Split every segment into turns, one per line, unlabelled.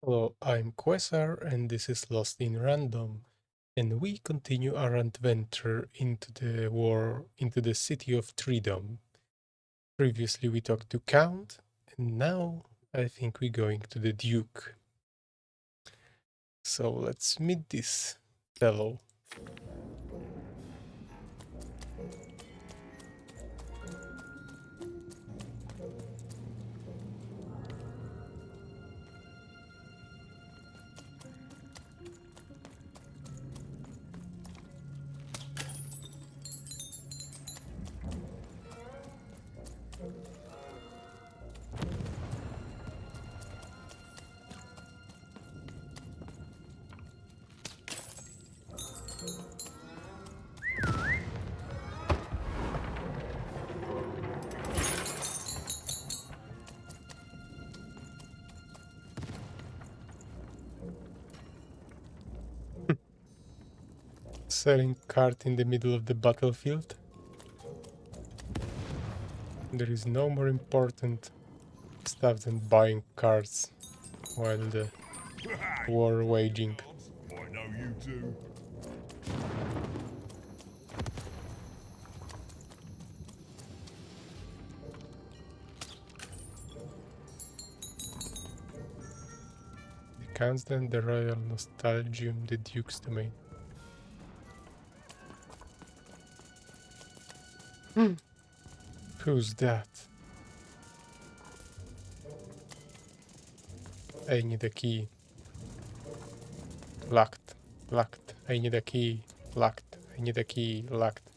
Hello, I'm Quasar and this is Lost in Random, and we continue our adventure into the city of Tridom. Previously we talked to Count, and now I think we're going to the Duke. So let's meet this fellow. Selling cart in the middle of the battlefield. There is no more important stuff than buying cards while the war waging.
I know you do.
The Count's then the Royal Nostalgium, the Duke's domain. Who's that? I need a key. Locked. Locked. I need a key. Locked. I need a key. Locked.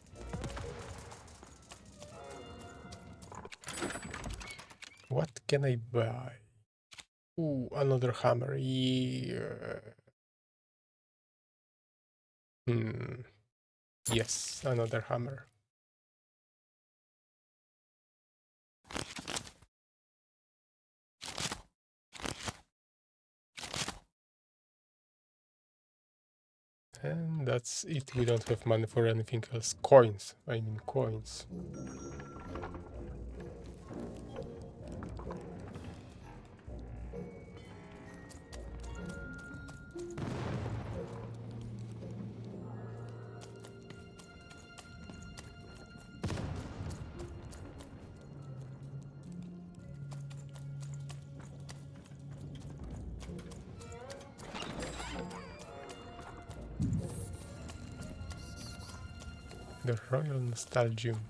What can I buy? Ooh, another hammer. Yeah. Yes, another hammer. And that's it. We don't have money for anything else. Coins. I mean coins. The Royal Nostalgium.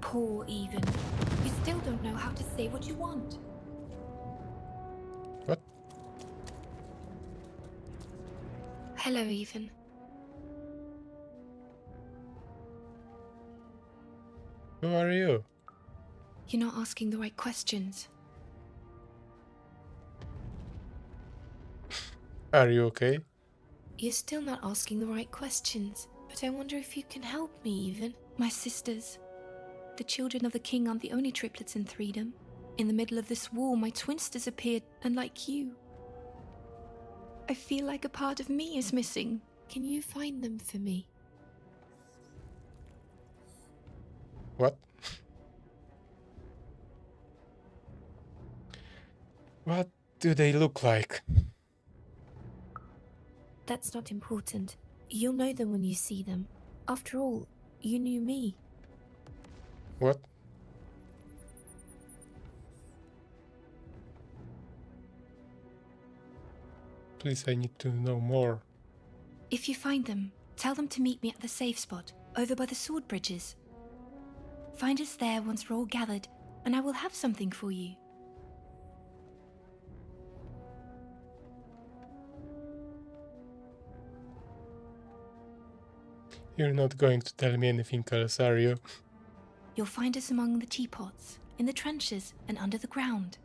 Poor Even. You still don't know how to say what you want.
What?
Hello, Even.
Who are you?
You're not asking the right questions.
Are you okay?
You're still not asking the right questions. But I wonder if you can help me, Even. My sisters. The children of the king aren't the only triplets in Threedom. In the middle of this war, my twins disappeared, and like you, I feel like a part of me is missing. Can you find them for me?
What? What do they look like?
That's not important. You'll know them when you see them. After all, you knew me.
What? Please, I need to know more.
If you find them, tell them to meet me at the safe spot, over by the sword bridges. Find us there once we're all gathered, and I will have something for you.
You're not going to tell me anything else, are you?
You'll find us among the teapots, in the trenches, and under the ground.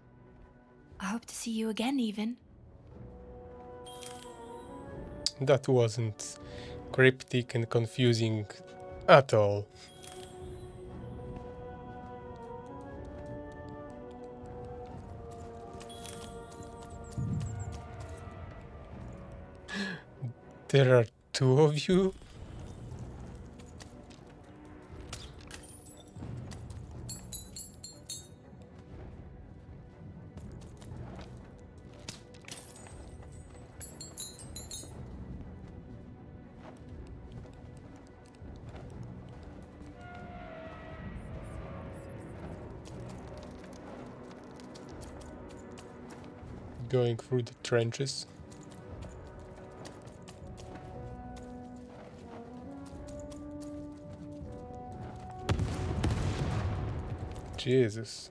I hope to see you again, Even.
That wasn't cryptic and confusing at all. There are two of you? Going through the trenches. Jesus.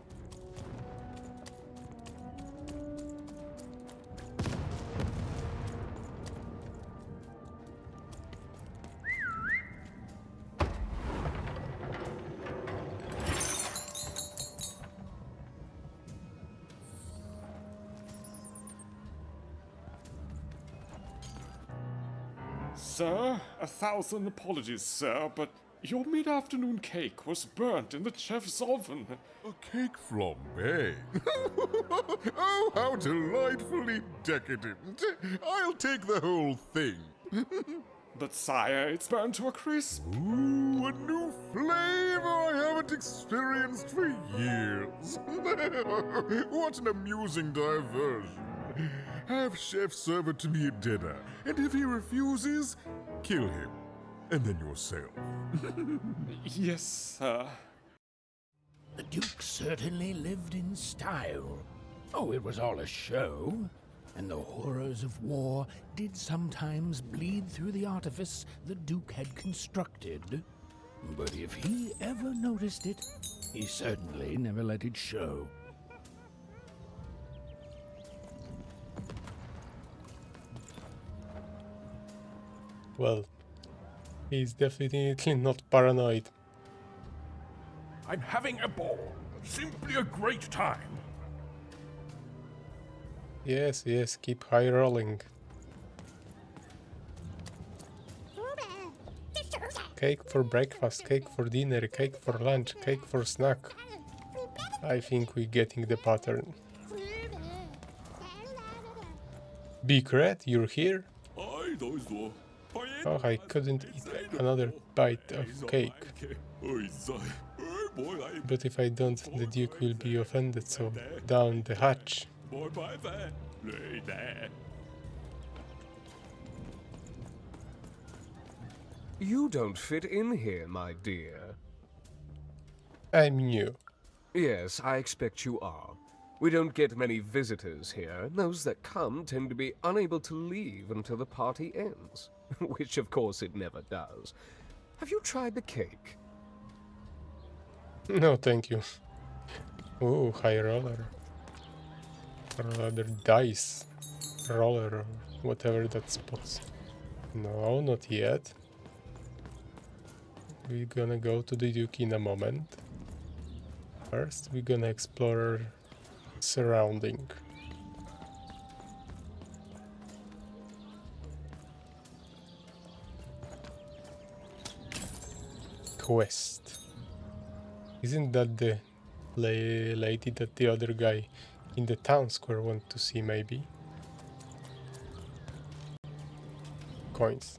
Sir, 1,000 apologies, sir, but your mid-afternoon cake was burnt in the chef's oven.
A cake flambe? Oh, how delightfully decadent. I'll take the whole thing.
But sire, it's burnt to a crisp.
Ooh, a new flavor I haven't experienced for years. What an amusing diversion. Have Chef serve it to me at dinner, and if he refuses, kill him. And then yourself.
Yes, sir.
The Duke certainly lived in style. Oh, it was all a show, and the horrors of war did sometimes bleed through the artifice the Duke had constructed. But if he ever noticed it, he certainly never let it show.
Well, he's definitely not paranoid.
I'm having a ball. Simply a great time.
Yes, yes, keep high rolling. Cake for breakfast, cake for dinner, cake for lunch, cake for snack. I think we're getting the pattern. Big Red, you're here? Oh, I couldn't eat another bite of cake. But if I don't, the Duke will be offended, so down the hatch.
You don't fit in here, my dear.
I'm new.
Yes, I expect you are. We don't get many visitors here. Those that come tend to be unable to leave until the party ends. Which, of course, it never does. Have you tried the cake?
No, thank you. Ooh, high roller. Or rather, dice roller, or whatever that's supposed. No, not yet. We're gonna go to the Duke in a moment. First, we're gonna explore surrounding. Quest. Isn't that the lady that the other guy in the town square want to see, maybe? Coins.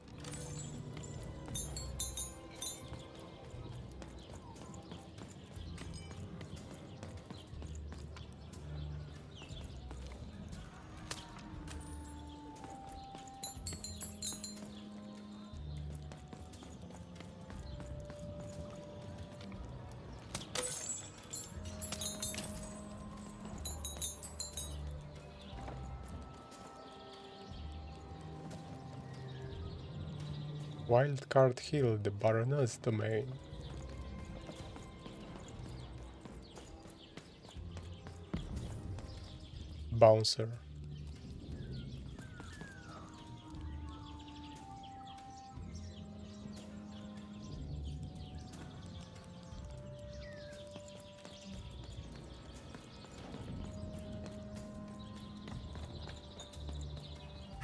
Wildcard Hill, the Baroness domain. Bouncer.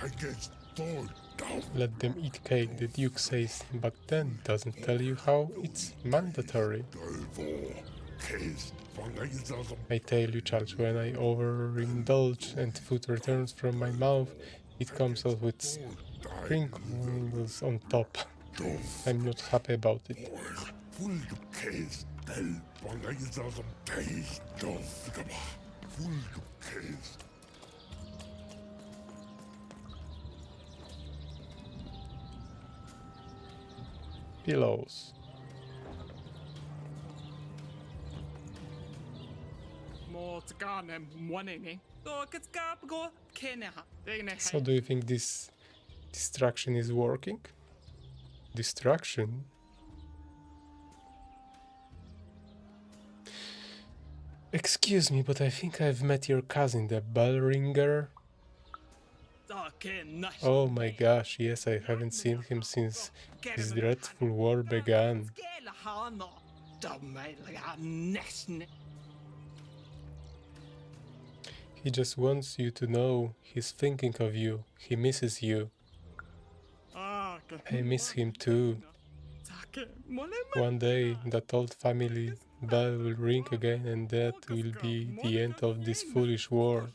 Against Thor.
Let them eat cake, the Duke says, but then doesn't tell you how it's mandatory. I tell you, Charles, when I overindulge and food returns from my mouth, it comes out with sprinkles on top. I'm not happy about it. Pillows. So do you think this distraction is working? Distraction? Excuse me, but I think I've met your cousin, the bell ringer. Oh my gosh, yes, I haven't seen him since this dreadful war began. He just wants you to know he's thinking of you. He misses you. I miss him too. One day that old family bell will ring again and that will be the end of this foolish war.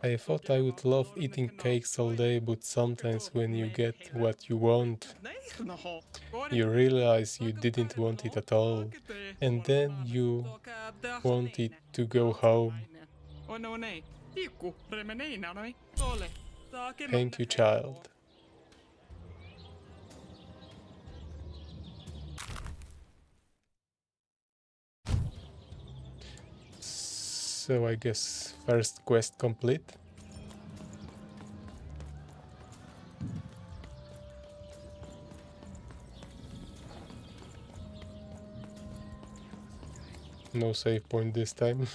I thought I would love eating cakes all day, but sometimes when you get what you want, you realize you didn't want it at all, and then you want it to go home. Thank you, child. So I guess first quest complete. No save point this time.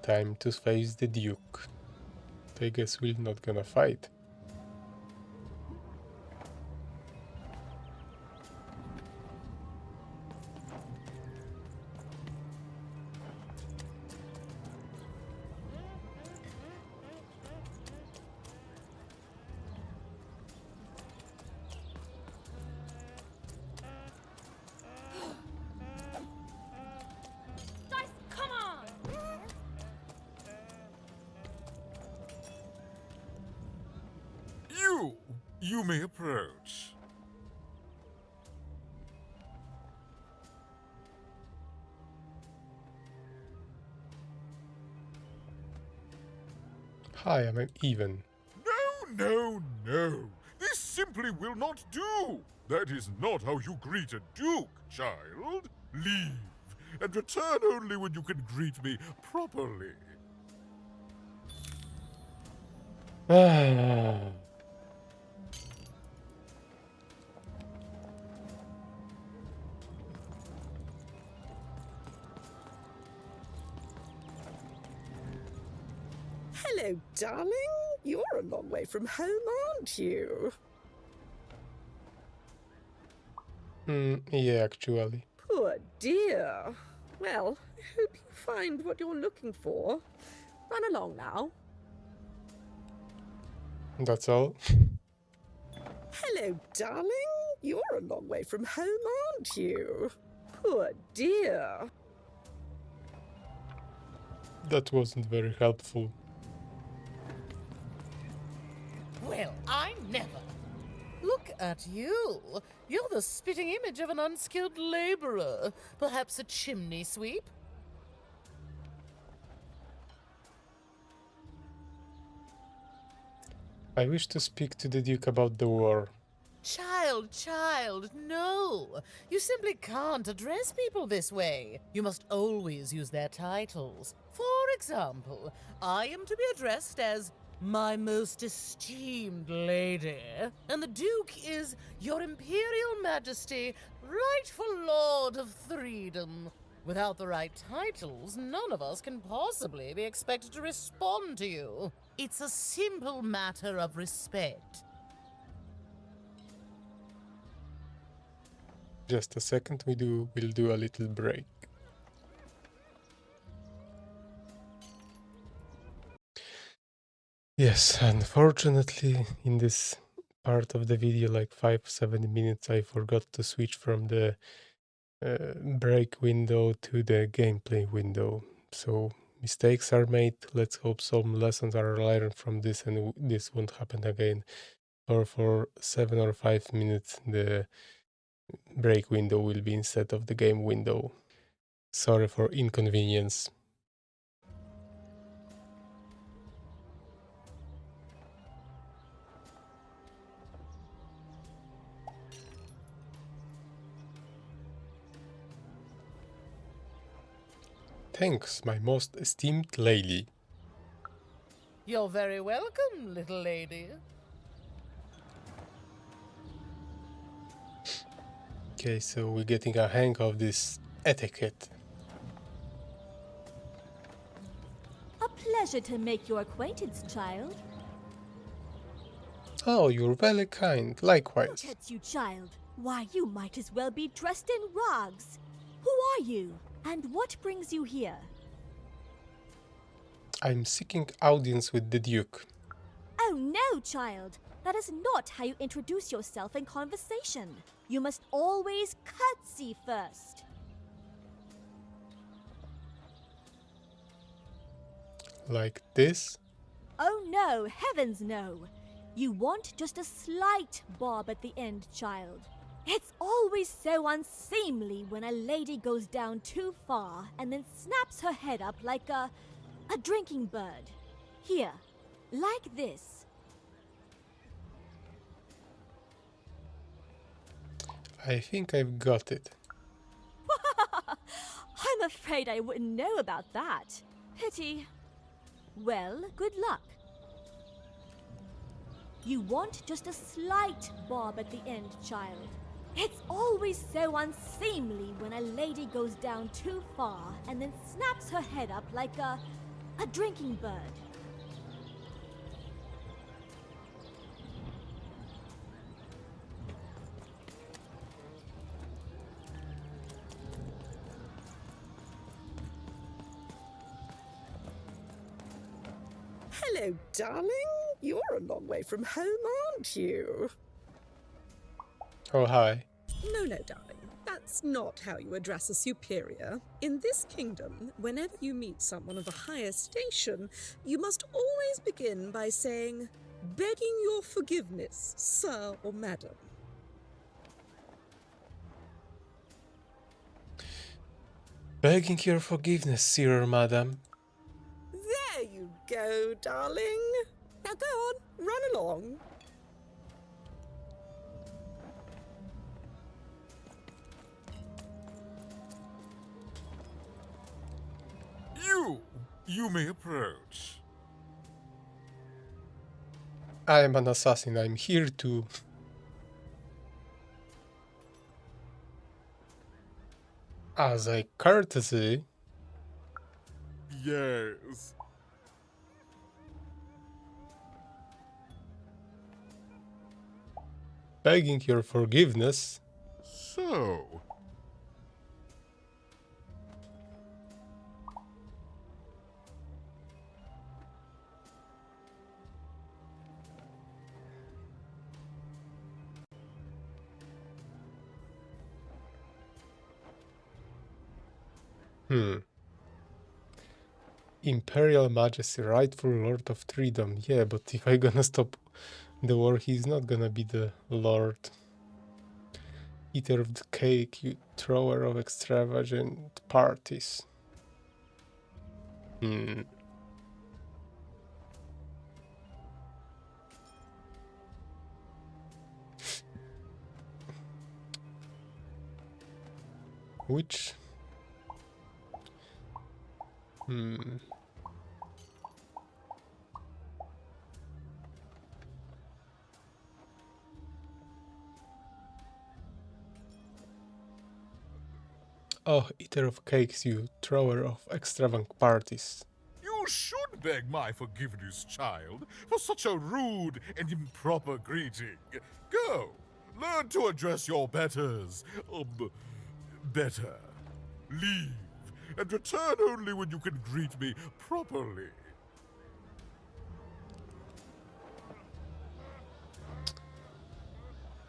Time to face the Duke. I guess we're not gonna fight.
You may approach.
Hi, I'm even.
No. This simply will not do. That is not how you greet a duke, child. Leave, and return only when you can greet me properly.
Hello, darling. You're a long way from home, aren't you?
Yeah, actually.
Poor dear. Well, I hope you find what you're looking for. Run along now.
That's all.
Hello, darling. You're a long way from home, aren't you? Poor dear.
That wasn't very helpful.
Well, I never. Look at you. You're the spitting image of an unskilled laborer. Perhaps a chimney sweep?
I wish to speak to the Duke about the war.
Child, no. You simply can't address people this way. You must always use their titles. For example, I am to be addressed as my most esteemed lady, and the Duke is Your Imperial Majesty, rightful Lord of Threedom. Without the right titles, none of us can possibly be expected to respond to you. It's a simple matter of respect.
Just a second, we'll do a little break. Yes, unfortunately, in this part of the video, like 5-7 minutes, I forgot to switch from the break window to the gameplay window. So mistakes are made. Let's hope some lessons are learned from this and this won't happen again. Or for 7 or 5 minutes, the break window will be instead of the game window. Sorry for inconvenience. Thanks, my most esteemed lady.
You're very welcome, little lady.
Okay, so we're getting a hang of this etiquette.
A pleasure to make your acquaintance, child.
Oh, you're very kind. Likewise.
Look at you, child. Why, you might as well be dressed in rags. Who are you? And what brings you here?
I'm seeking audience with the Duke.
Oh no, child. That is not how you introduce yourself in conversation. You must always curtsy first.
Like this?
Oh no, heavens no. You want just a slight bob at the end, child. It's always so unseemly when a lady goes down too far and then snaps her head up like a drinking bird. Here, like this.
I think I've got it.
I'm afraid I wouldn't know about that. Pity. Well, good luck. You want just a slight bob at the end, child. It's always so unseemly when a lady goes down too far and then snaps her head up like a drinking bird.
Hello, darling. You're a long way from home, aren't you?
Oh, hi.
No, darling. That's not how you address a superior. In this kingdom, whenever you meet someone of a higher station, you must always begin by saying, "Begging your forgiveness, sir or madam."
Begging your forgiveness, sir or madam.
There you go, darling. Now go on, run along.
You may approach.
I am an assassin. I'm here to... As a courtesy...
Yes.
Begging your forgiveness.
So...
Imperial Majesty, rightful Lord of Freedom. Yeah, but if I gonna stop the war, he's not gonna be the Lord. Eater of the cake, you thrower of extravagant parties. Which... Oh, eater of cakes, you thrower of extravagant parties.
You should beg my forgiveness, child, for such a rude and improper greeting. Go, Learn to address your betters. Better. Leave, and return only when you can greet me properly.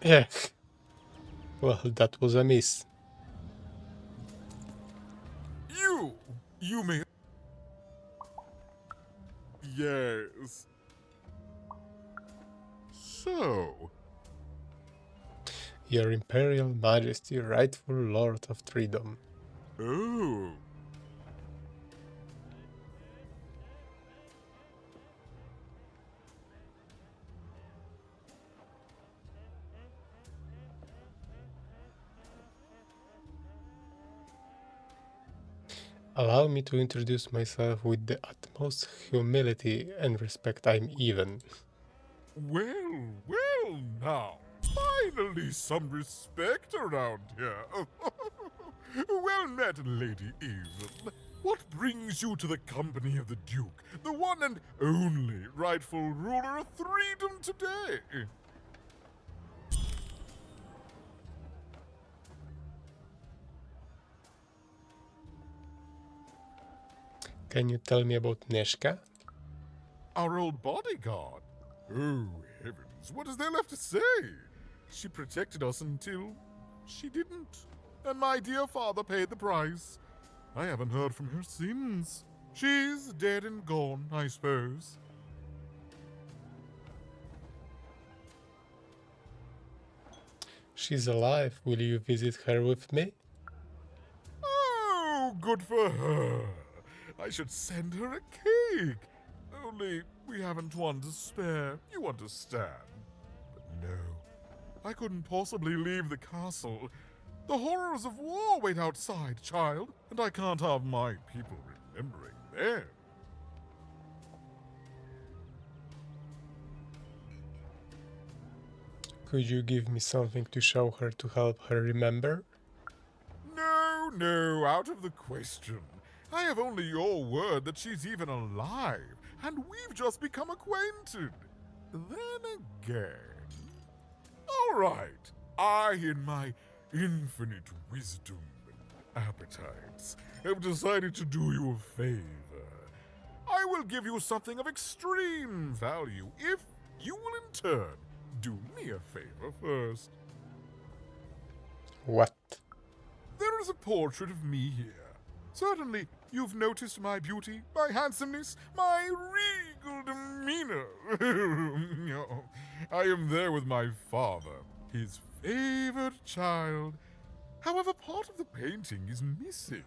Yeah. Well, that was a miss.
You may... Yes. So...
Your Imperial Majesty, rightful Lord of Freedom.
Oh.
Allow me to introduce myself with the utmost humility and respect. I'm even.
Well now. Finally some respect around here. Well met, Lady Even. What brings you to the company of the Duke, the one and only rightful ruler of Freedom today?
Can you tell me about Neshka?
Our old bodyguard. Oh, heavens, what is there left to say? She protected us until she didn't. And my dear father paid the price. I haven't heard from her since. She's dead and gone, I suppose.
She's alive. Will you visit her with me?
Oh, good for her. I should send her a cake. Only we haven't one to spare, you understand. But no, I couldn't possibly leave the castle. The horrors of war wait outside, child, and I can't have my people remembering them.
Could you give me something to show her to help her remember?
No, out of the question. I have only your word that she's even alive, and we've just become acquainted. Then again... All right, I, in my infinite wisdom and appetites, have decided to do you a favor. I will give you something of extreme value if you will in turn do me a favor first.
What?
There is a portrait of me here. Certainly, you've noticed my beauty, my handsomeness, my regal demeanor. I am there with my father, his favored child. However, part of the painting is missing.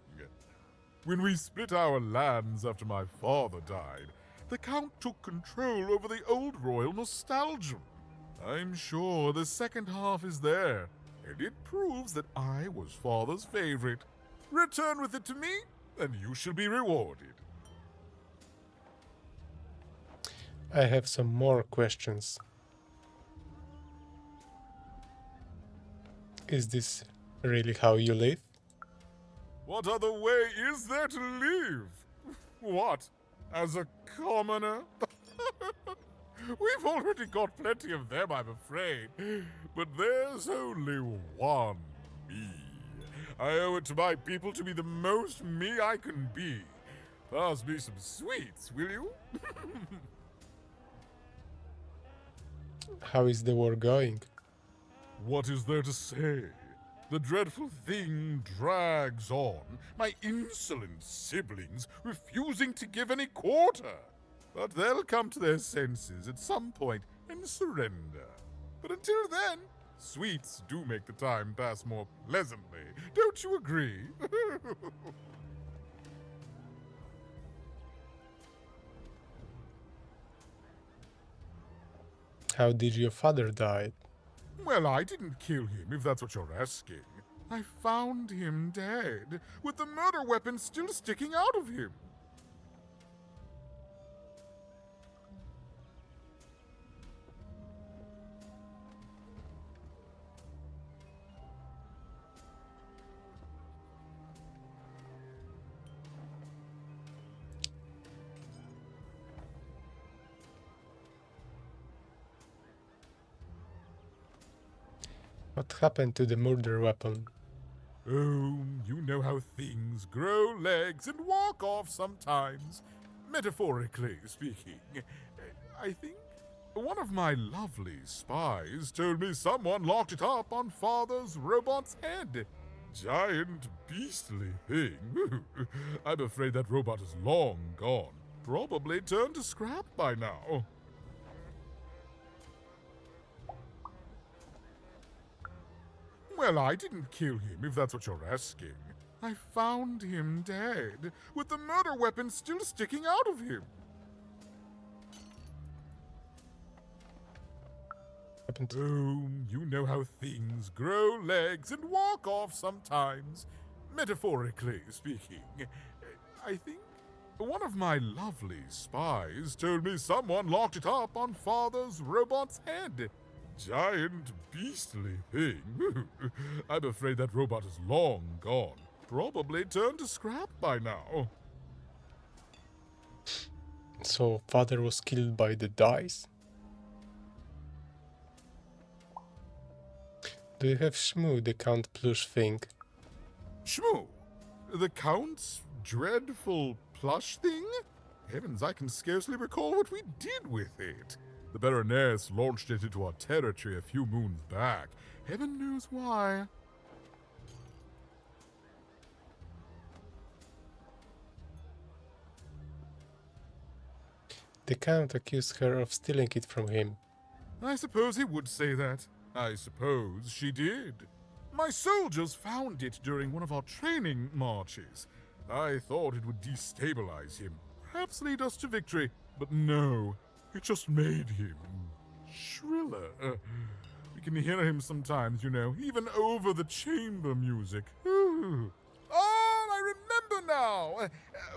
When we split our lands after my father died, the Count took control over the old royal nostalgia. I'm sure the second half is there, and it proves that I was father's favorite. Return with it to me, and you shall be rewarded.
I have some more questions. Is this really how you live?
What other way is there to live? What, as a commoner? We've already got plenty of them, I'm afraid. But there's only one me. I owe it to my people to be the most me I can be. Pass me some sweets, will you?
How is the war going?
What is there to say? The dreadful thing drags on, my insolent siblings refusing to give any quarter. But they'll come to their senses at some point and surrender. But until then, sweets do make the time pass more pleasantly. Don't you agree?
How did your father die?
Well, I didn't kill him, if that's what you're asking. I found him dead, with the murder weapon still sticking out of him.
What happened to the murder weapon?
Oh, you know how things grow legs and walk off sometimes. Metaphorically speaking. I think one of my lovely spies told me someone locked it up on Father's robot's head. Giant, beastly thing. I'm afraid that robot is long gone. Probably turned to scrap by now. Well, I didn't kill him, if that's what you're asking. I found him dead, with the murder weapon still sticking out of him. Oh, you know how things grow legs and walk off sometimes. Metaphorically speaking. I think one of my lovely spies told me someone locked it up on Father's robot's head. Giant, beastly thing. I'm afraid that robot is long gone. Probably turned to scrap by now.
So, Father was killed by the dice? Do you have Shmoo, the Count plush thing?
Shmoo? The Count's dreadful plush thing? Heavens, I can scarcely recall what we did with it. The Baroness launched it into our territory a few moons back. Heaven knows why.
The Count accused her of stealing it from him.
I suppose he would say that. I suppose she did. My soldiers found it during one of our training marches. I thought it would destabilize him, perhaps lead us to victory. But no, it just made him shriller. We can hear him sometimes, you know, even over the chamber music. Ooh. Oh, I remember now!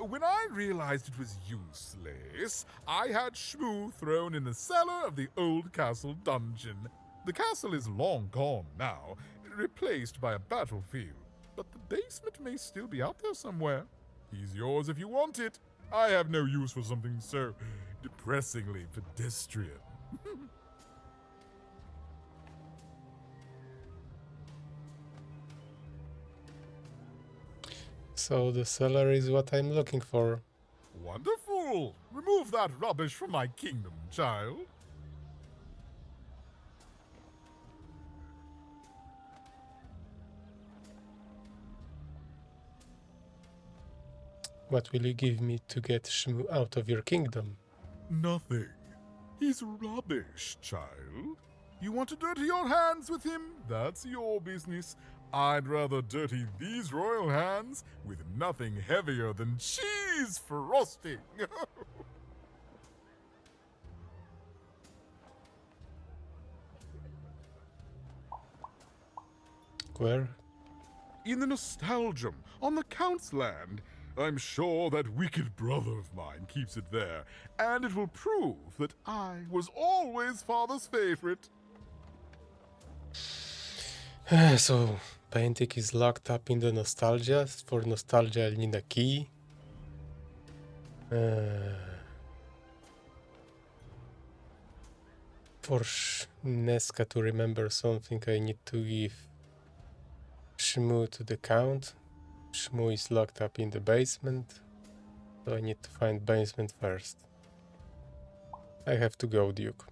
When I realized it was useless, I had Shmoo thrown in the cellar of the old castle dungeon. The castle is long gone now, replaced by a battlefield, but the basement may still be out there somewhere. He's yours if you want it. I have no use for something so depressingly pedestrian.
So the cellar is what I'm looking for.
Wonderful! Remove that rubbish from my kingdom, child.
What will you give me to get Shmoo out of your kingdom?
Nothing. He's rubbish, child. You want to dirty your hands with him? That's your business. I'd rather dirty these royal hands with nothing heavier than cheese frosting.
Where?
In the Nostalgium, on the Count's land. I'm sure that wicked brother of mine keeps it there, and it will prove that I was always Father's favorite.
So, painting is locked up in the Nostalgia. For Nostalgia, I'll need a key. For Nesca to remember something, I need to give Shmoo to the Count. Shmoo is locked up in the basement, so I need to find basement first. I have to go, Duke.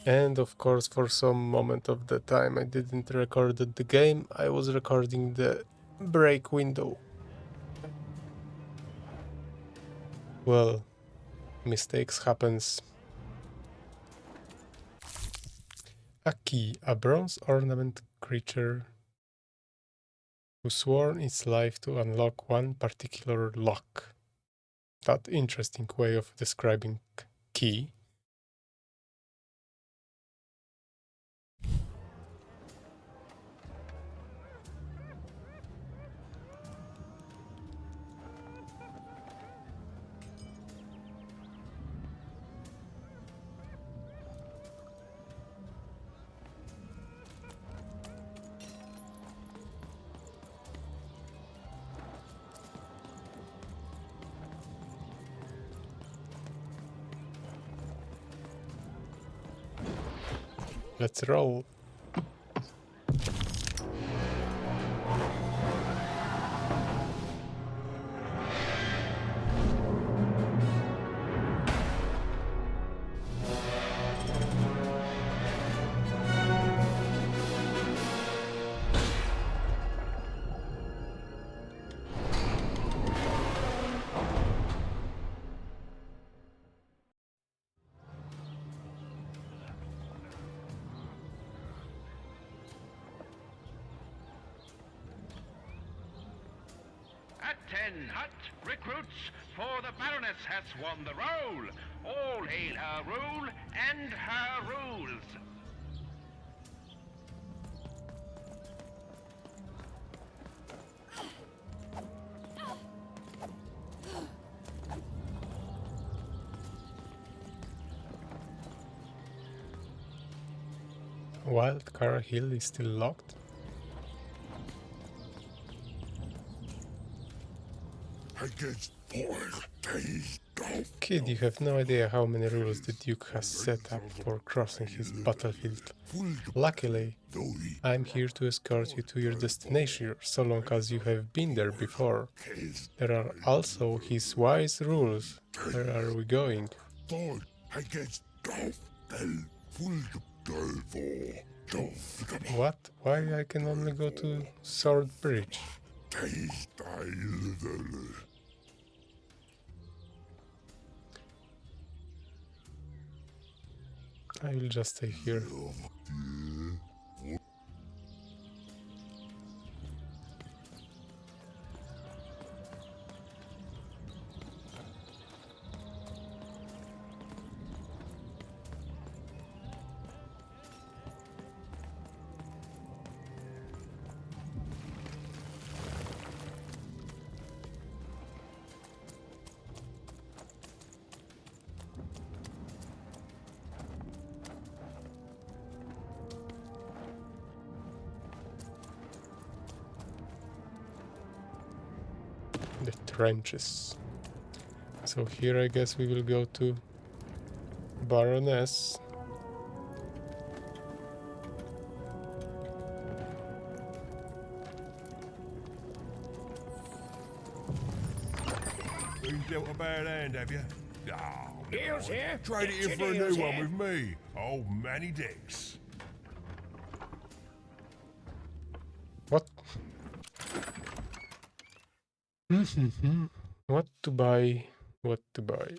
And of course, for some moment of the time I didn't record the game, I was recording the break window. Well, mistakes happens. A key, a bronze ornament creature who sworn its life to unlock one particular lock. That interesting way of describing key. Let's roll.
At 10 hut recruits, for the Baroness has won the roll. All hail her rule and her rules.
Wildcar Hill is still locked. Kid, you have no idea how many rules the Duke has set up for crossing his battlefield. Luckily, I'm here to escort you to your destination, so long as you have been there before. There are also his wise rules. Where are we going? What? Why I can only go to Sword Bridge? I will just stay here. The trenches. So here I guess we will go to Baroness.
You've dealt a bad hand, have you? Oh,
Deal's here.
trade it in for a new one with me. Old Manny Dix.
What? What to buy? What to buy?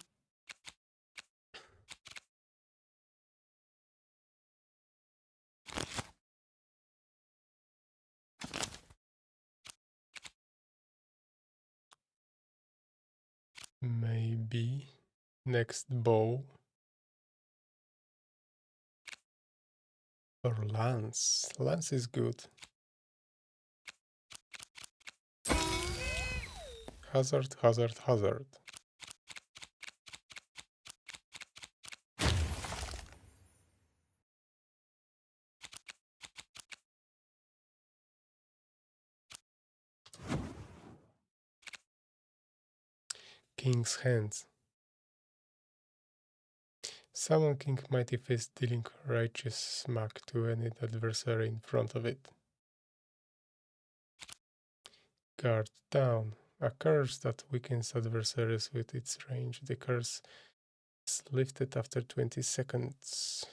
Maybe next bow or lance. Lance is good. Hazard, hazard, hazard. King's Hands. Summon King Mighty Fist, dealing righteous smack to any adversary in front of it. Guard down. A curse that weakens adversaries with its range. The curse is lifted after 20 seconds.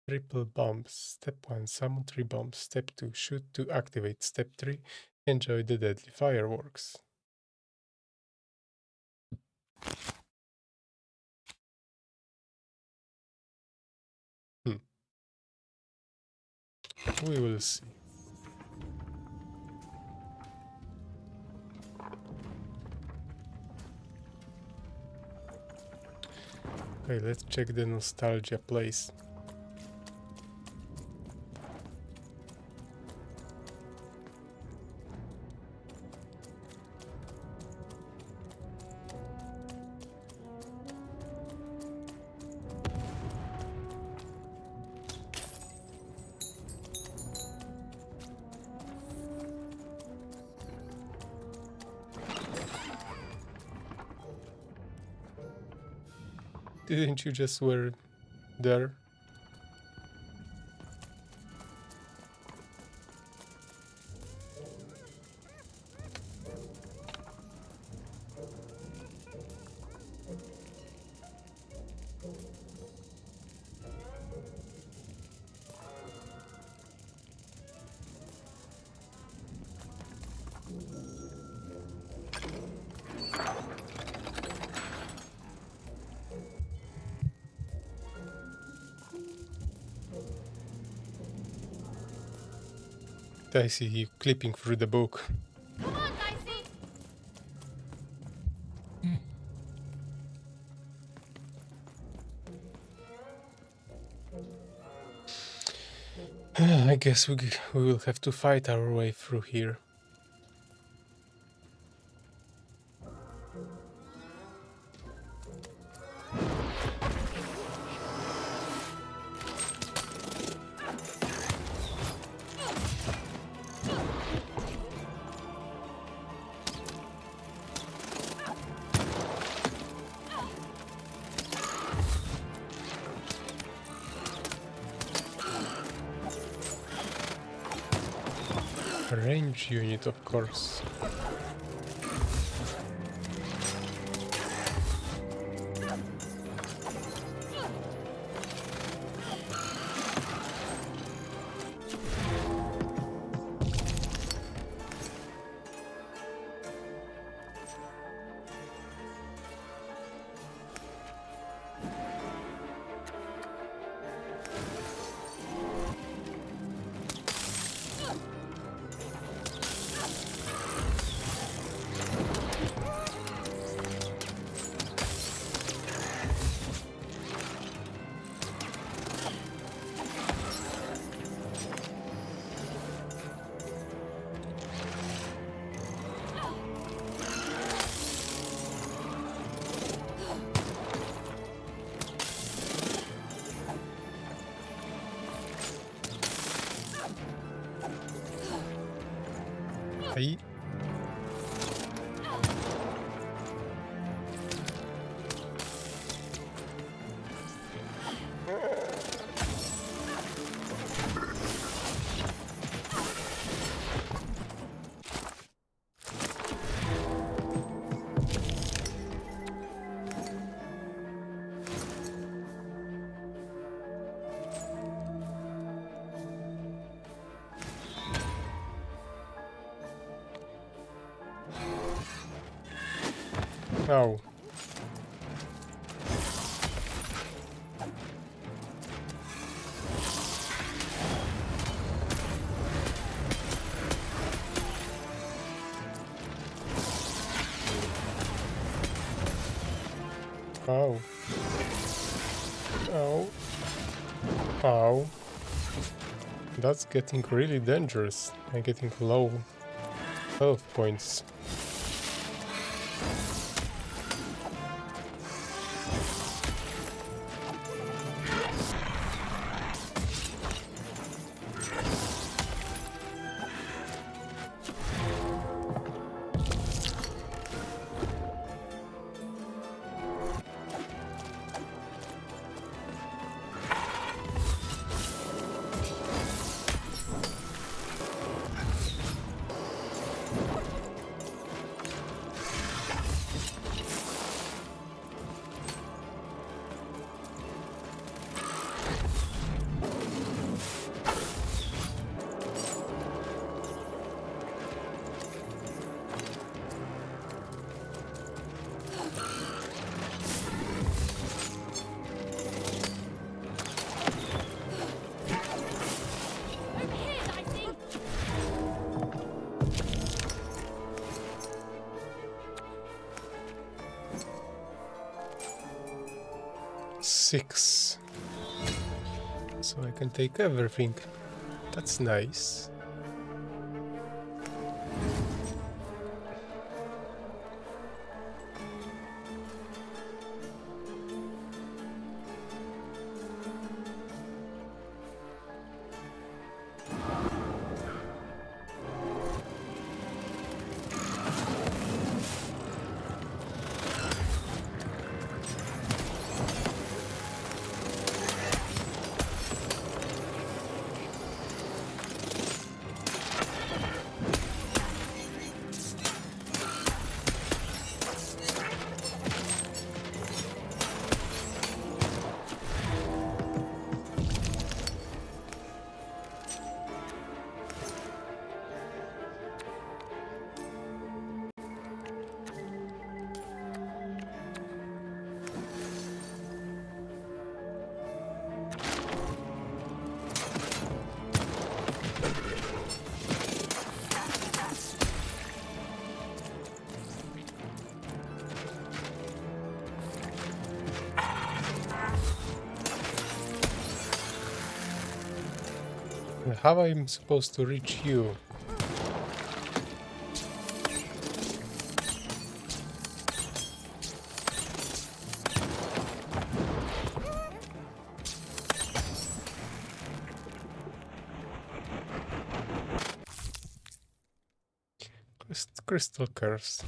Triple bombs. Step 1, summon 3 bombs. Step 2, shoot to activate. Step 3, enjoy the deadly fireworks. We will see. Okay, let's check the nostalgia place. Didn't you just wear there. I see you clipping through the book.
Come on, Dicey!
I guess we will have to fight our way through here. A range unit, of course. Hey. Oh. Oh. Oh. Oh. That's getting really dangerous. I'm getting low health points.
Over here, Dicey!
6. So I can take everything. That's nice. how I'm supposed to reach you? Crystal curse.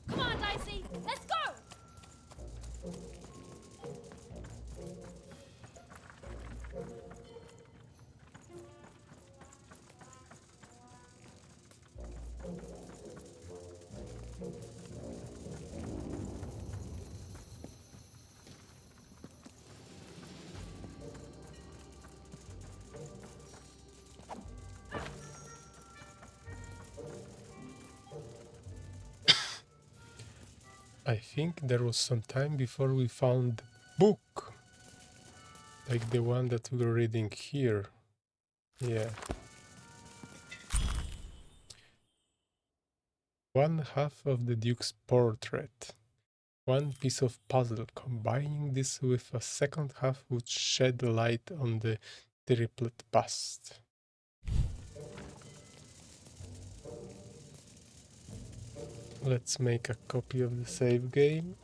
Come on, Dicey, let's go!
I think there was some time before we found the book. Like the one that we were reading here. Yeah. One half of the Duke's portrait. One piece of puzzle. Combining this with a second half would shed light on the triplet bust. Let's make a copy of the save game.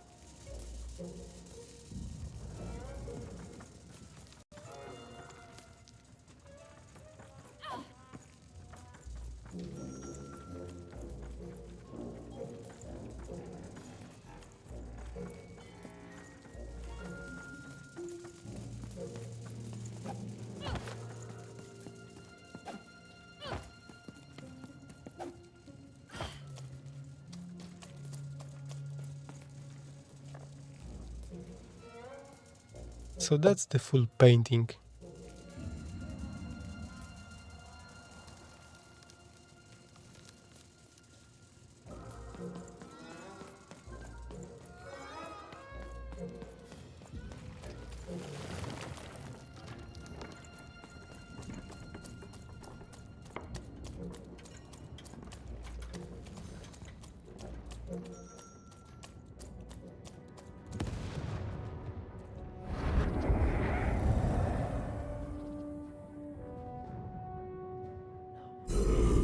So that's the full painting.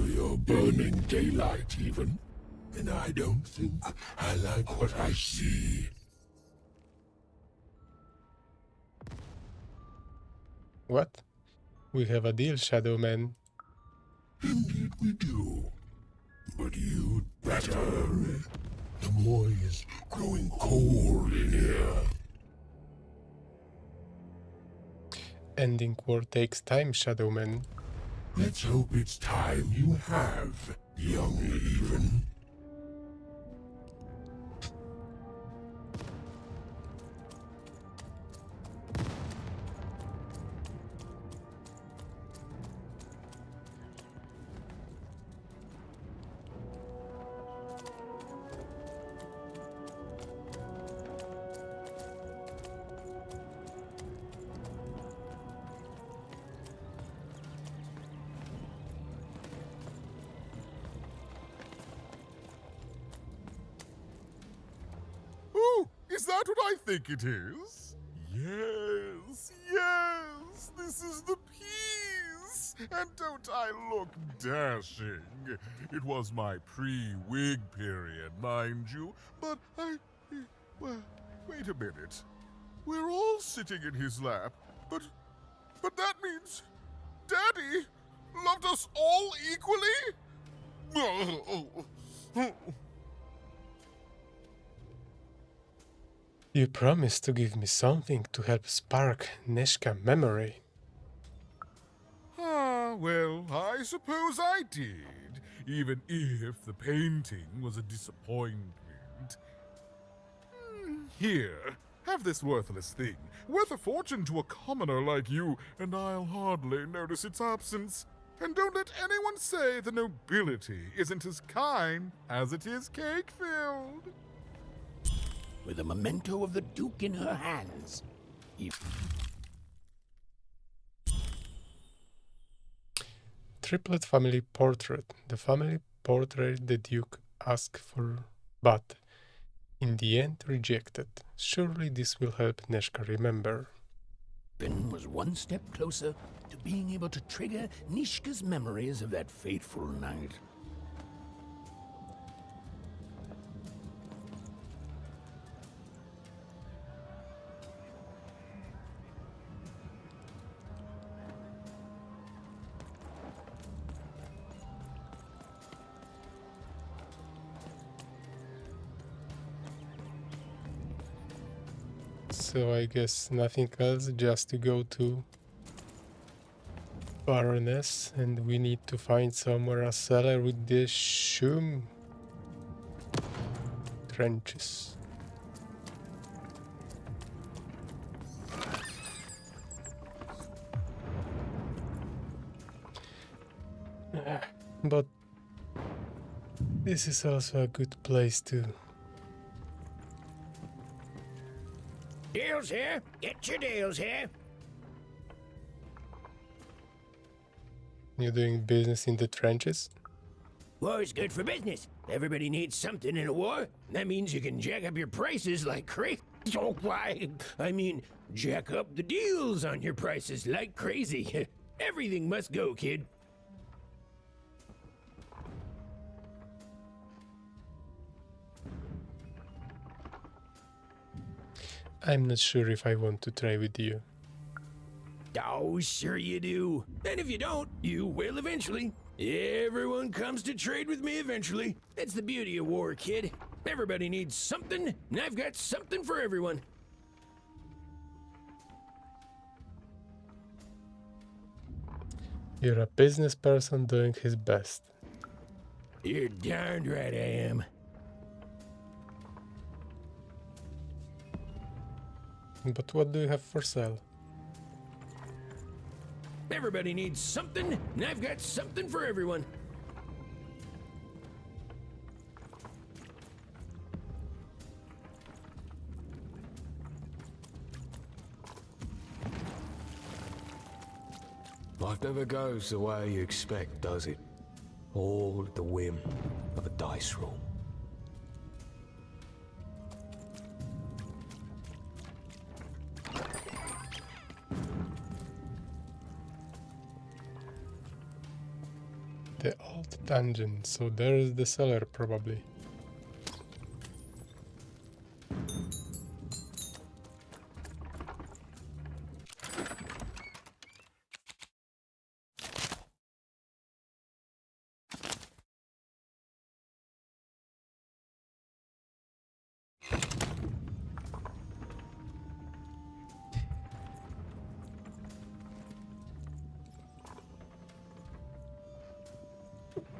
You're burning daylight even, and I don't think I like what I see.
What? We have a deal, Shadow Man.
Indeed we do. But you'd better hurry. The moy is growing cold in here.
Ending war takes time, Shadow Man.
Let's hope it's time you have, young even.
Oh, is that what I think it is? Yes, yes, this is the piece. And don't I look dashing? It was my pre-wig period, mind you, but well, wait a minute. We're all sitting in his lap, but that means Daddy loved us all equally?
You promised to give me something to help spark Neshka memory.
Ah, well, I suppose I did, even if the painting was a disappointment. Here, have this worthless thing, worth a fortune to a commoner like you, and I'll hardly notice its absence. And don't let anyone say the nobility isn't as kind as it is cake-filled.
With a memento of the Duke in her hands.
Triplet family portrait. The family portrayed the Duke asked for, but in the end rejected. Surely this will help Neshka remember.
Ben was one step closer to being able to trigger Nishka's memories of that fateful night.
So I guess nothing else, just to go to Baroness, and we need to find somewhere a cellar with the Shum trenches. But this is also a good place to...
Deals here! Get your deals here!
You're doing business in the trenches?
War is good for business. Everybody needs something in a war. That means you can jack up your prices like crazy. Oh, why? I mean, jack up the deals on your prices like crazy. Everything must go, kid.
I'm not sure if I want to try with you.
Oh, sure you do. And if you don't, you will eventually. Everyone comes to trade with me eventually. That's the beauty of war, kid. Everybody needs something, and I've got something for everyone.
You're a business person doing his best.
You're darned right I am.
But what do you have for sale?
Everybody needs something, and I've got something for everyone.
Life never goes the way you expect, does it? All at the whim of a dice roll.
The old dungeon, so there is the cellar probably.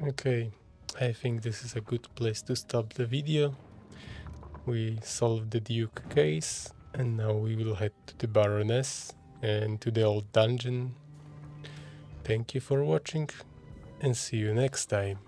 Okay, I think this is a good place to stop the video. We solved the Duke case, and now we will head to the Baroness and to the old dungeon. Thank you for watching, and see you next time.